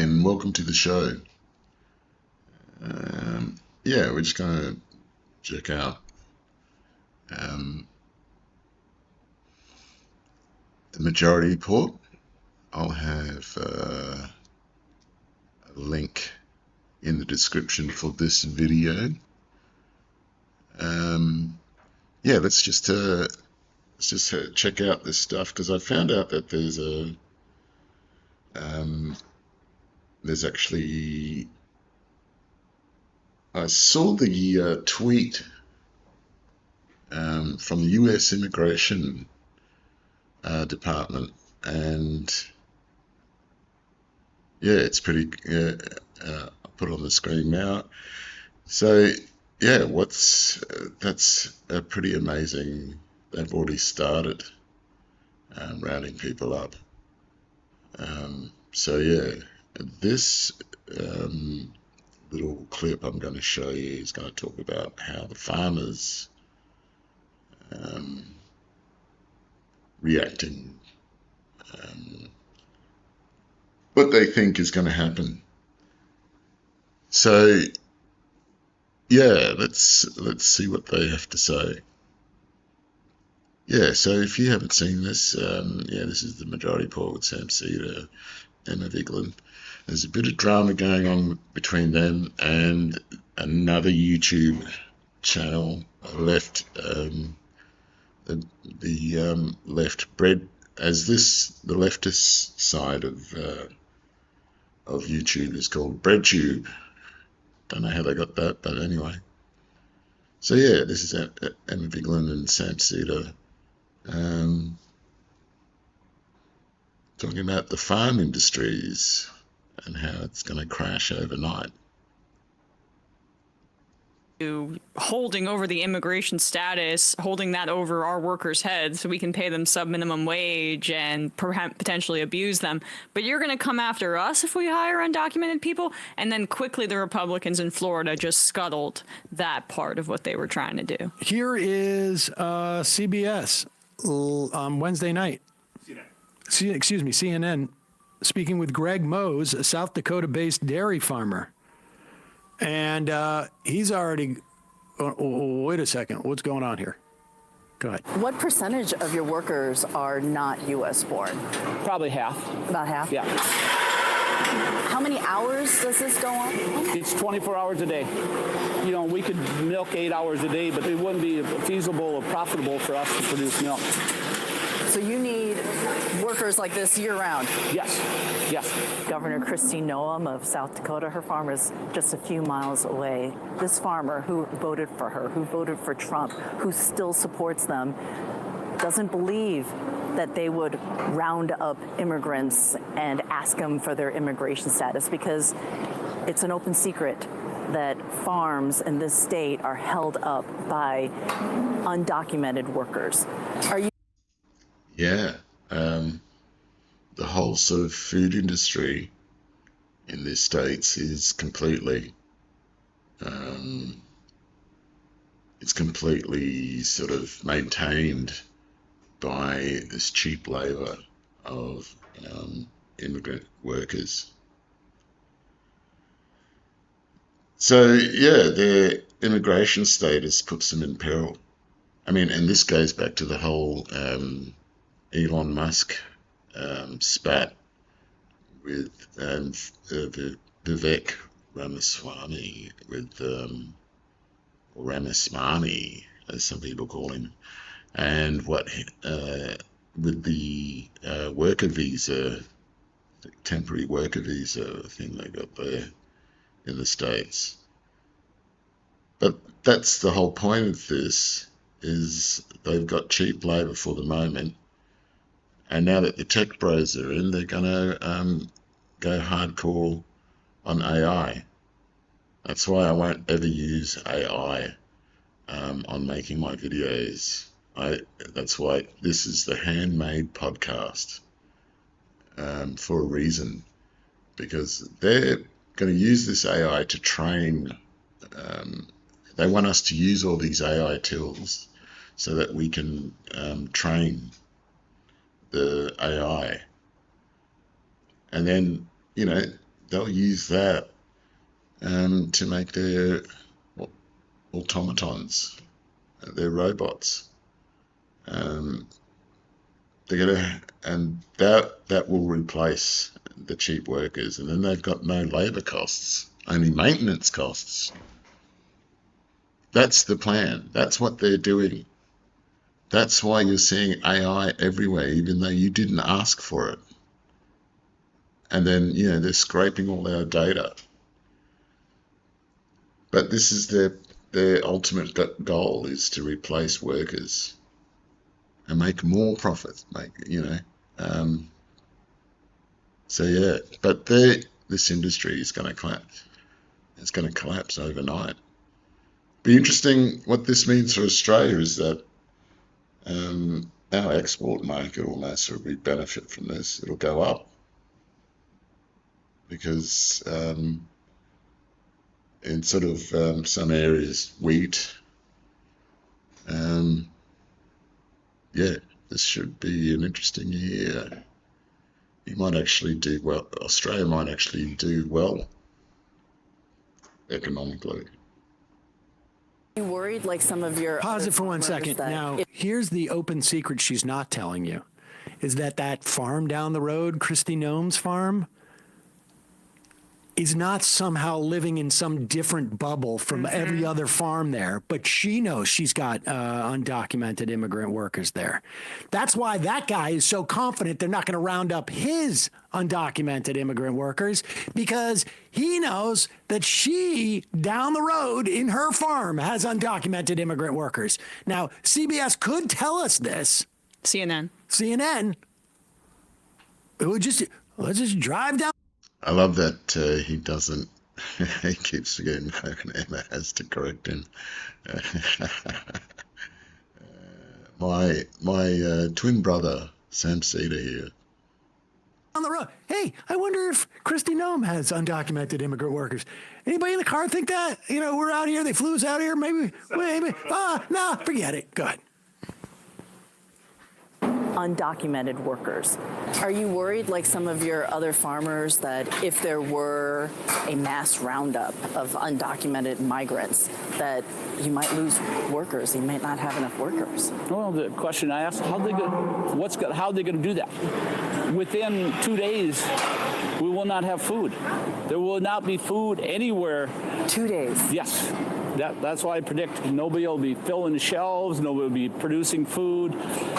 and welcome to the show. Yeah, we're just going to check out the majority report. I'll have a link in the description for this video. Yeah, let's just check out this stuff, because I found out that there's actually, I saw the tweet from the US Immigration Department, and yeah, it's pretty, I'll put it on the screen now. So yeah, that's pretty amazing. They've already started rounding people up. So yeah, this little clip I'm going to show you is going to talk about how the farmers reacting, what they think is going to happen. So yeah, let's see what they have to say. Yeah, so if you haven't seen this, yeah, this is the majority report with Sam Cedar, Emma Vigeland. There's a bit of drama going on between them and another YouTube channel, left, the left bread, as this, the leftist side of YouTube is called BreadTube. Don't know how they got that, but anyway. So yeah, this is Emma Vigeland and Sam Cedar talking about the farm industries and how it's going to crash overnight. Holding over the immigration status, holding that over our workers' heads so we can pay them sub-minimum wage and potentially abuse them. But you're going to come after us if we hire undocumented people? And then quickly the Republicans in Florida just scuttled that part of what they were trying to do. Here is CBS Wednesday night. CNN, speaking with Greg Mose, a South Dakota-based dairy farmer. And he's already, wait a second, what's going on here? Go ahead. What percentage of your workers are not U.S. born? Probably half. About half? Yeah. How many hours does this go on? It's 24 hours a day. You know, we could milk 8 hours a day, but it wouldn't be feasible or profitable for us to produce milk. So you need workers like this year-round? Yes, yes. Governor Kristi Noem of South Dakota, her farm is just a few miles away. This farmer who voted for her, who voted for Trump, who still supports them, doesn't believe that they would round up immigrants and ask them for their immigration status, because it's an open secret that farms in this state are held up by undocumented workers. Are you? Yeah, the whole sort of food industry in the States is completely, it's completely sort of maintained by this cheap labor of immigrant workers. So yeah, their immigration status puts them in peril. I mean, and this goes back to the whole Elon Musk spat with Vivek Ramaswamy, or Ramaswamy, as some people call him, and what with the worker visa, the temporary worker visa thing they got there in the States. But that's the whole point of this, is they've got cheap labor for the moment. And now that the tech bros are in, they're going to go hardcore on AI. That's why I won't ever use AI on making my videos. That's why this is the Handmade podcast, for a reason, because they're going to use this AI to train. They want us to use all these AI tools so that we can train the AI. And then, you know, they'll use that to make their automatons, their robots. They're gonna, and that will replace the cheap workers, and then they've got no labour costs, only maintenance costs. That's the plan. That's what they're doing. That's why you're seeing AI everywhere, even though you didn't ask for it. And then, they're scraping all our data. But this is their ultimate goal, is to replace workers and make more profit. So yeah, but this industry is going to collapse. It's going to collapse overnight. Be interesting what this means for Australia is that our export market will massively benefit from this. It'll go up because in sort of some areas, wheat, yeah, this should be an interesting year. You might actually do well. Australia might actually do well economically. You worried like some of your Pause other it for 1 farmers second. that Now, here's the open secret she's not telling you, is that farm down the road, Christy Nome's farm, is not somehow living in some different bubble from every other farm there, but she knows she's got undocumented immigrant workers there. That's why that guy is so confident they're not going to round up his undocumented immigrant workers, because he knows that she, down the road in her farm, has undocumented immigrant workers. Now, CBS could tell us this. CNN. Let's just drive down. I love that he doesn't. He keeps forgetting Emma has to correct him. My twin brother Sam Cedar here. On the road. Hey, I wonder if Christy Nome has undocumented immigrant workers. Anybody in the car think that? We're out here. They flew us out here. Maybe. No, forget it. Go ahead. undocumented workers. Are you worried, like some of your other farmers, that if there were a mass roundup of undocumented migrants, that you might lose workers? You might not have enough workers. Well, the question I asked, how are they going to do that? Within 2 days, we will not have food. There will not be food anywhere. 2 days? Yes. That's why I predict nobody will be filling the shelves, nobody will be producing food.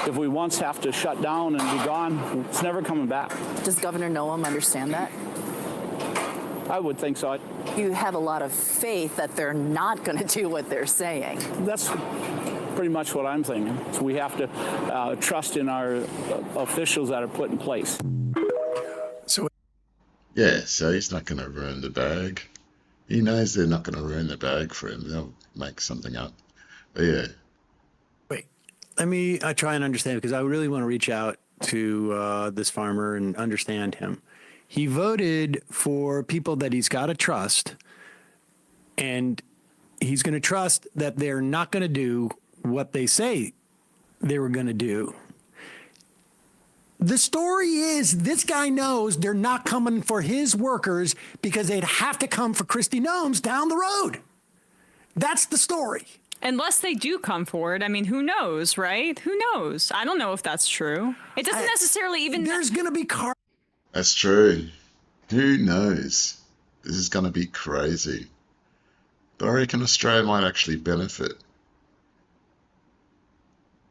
If we once have to shut down and be gone, it's never coming back. Does Governor Noem understand that? I would think so. You have a lot of faith that they're not going to do what they're saying. That's pretty much what I'm thinking. So we have to trust in our officials that are put in place. Yeah, so he's not going to ruin the bag. He knows they're not going to ruin the bag for him. They'll make something up. But yeah. Wait, let me try and understand, because I really want to reach out to this farmer and understand him. He voted for people that he's got to trust, and he's going to trust that they're not going to do what they say they were going to do. The story is this guy knows they're not coming for his workers because they'd have to come for Christy Nome's down the road. That's the story. Unless they do come forward. I mean, who knows, right? Who knows? I don't know if that's true. It doesn't necessarily even... There's going to be That's true. Who knows? This is going to be crazy. But I reckon Australia might actually benefit.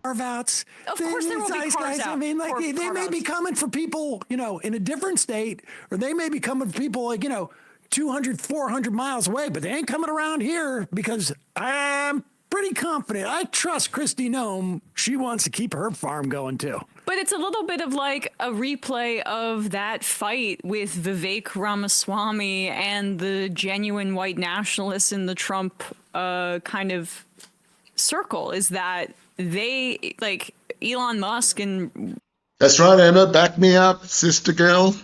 carve-outs. Of course there will be carve-outs. I mean, like, they may be coming for people, in a different state, or they may be coming for people, 200, 400 miles away, but they ain't coming around here, because I'm pretty confident. I trust Christy Nome. She wants to keep her farm going, too. But it's a little bit of like a replay of that fight with Vivek Ramaswamy and the genuine white nationalists in the Trump kind of circle, is that they, like Elon Musk and... That's right, Emma. Back me up, sister girl.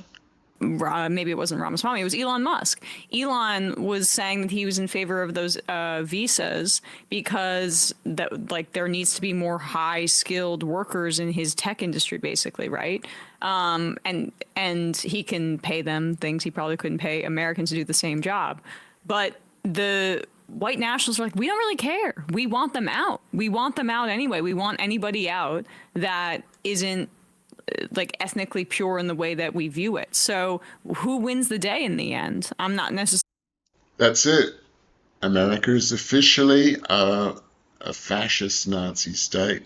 maybe it wasn't Ramaswamy, it was Elon Musk. Elon was saying that he was in favor of those visas because that like there needs to be more high skilled workers in his tech industry, basically, right? And he can pay them things he probably couldn't pay Americans to do the same job. But the white nationalists are like, we don't really care. We want them out. We want them out anyway. We want anybody out that isn't like ethnically pure in the way that we view it. So who wins the day in the end? I'm not necessarily. That's it. America is officially a fascist Nazi state.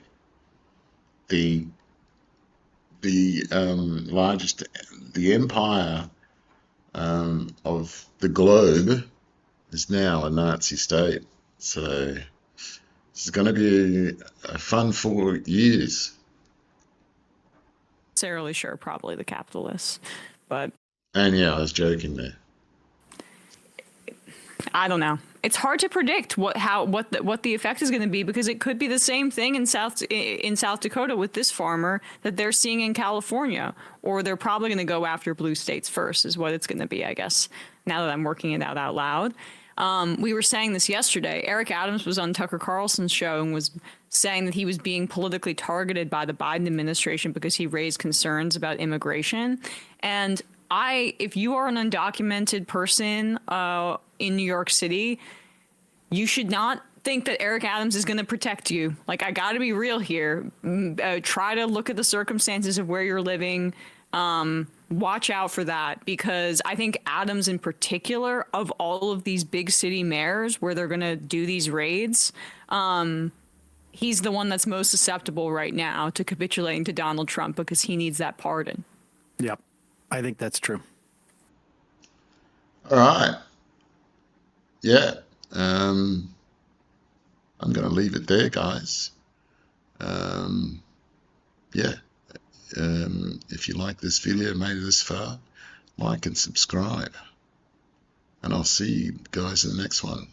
The largest, the empire of the globe is now a Nazi state. So this is going to be a fun 4 years. Necessarily sure, probably the capitalists, but And yeah, I was joking there. I don't know. It's hard to predict what the effect is going to be, because it could be the same thing in South Dakota with this farmer that they're seeing in California, or they're probably going to go after blue states first, is what it's going to be, I guess. Now that I'm working it out loud. We were saying this yesterday. Eric Adams was on Tucker Carlson's show and was saying that he was being politically targeted by the Biden administration because he raised concerns about immigration. And if you are an undocumented person in New York City, you should not think that Eric Adams is going to protect you. Like, I got to be real here. Try to look at the circumstances of where you're living. Watch out for that, because I think Adams in particular, of all of these big city mayors where they're going to do these raids, he's the one that's most susceptible right now to capitulating to Donald Trump because he needs that pardon. Yep. I think that's true. All right. Yeah. I'm going to leave it there, guys. Yeah. If you like this video, made it this far, like and subscribe. And I'll see you guys in the next one.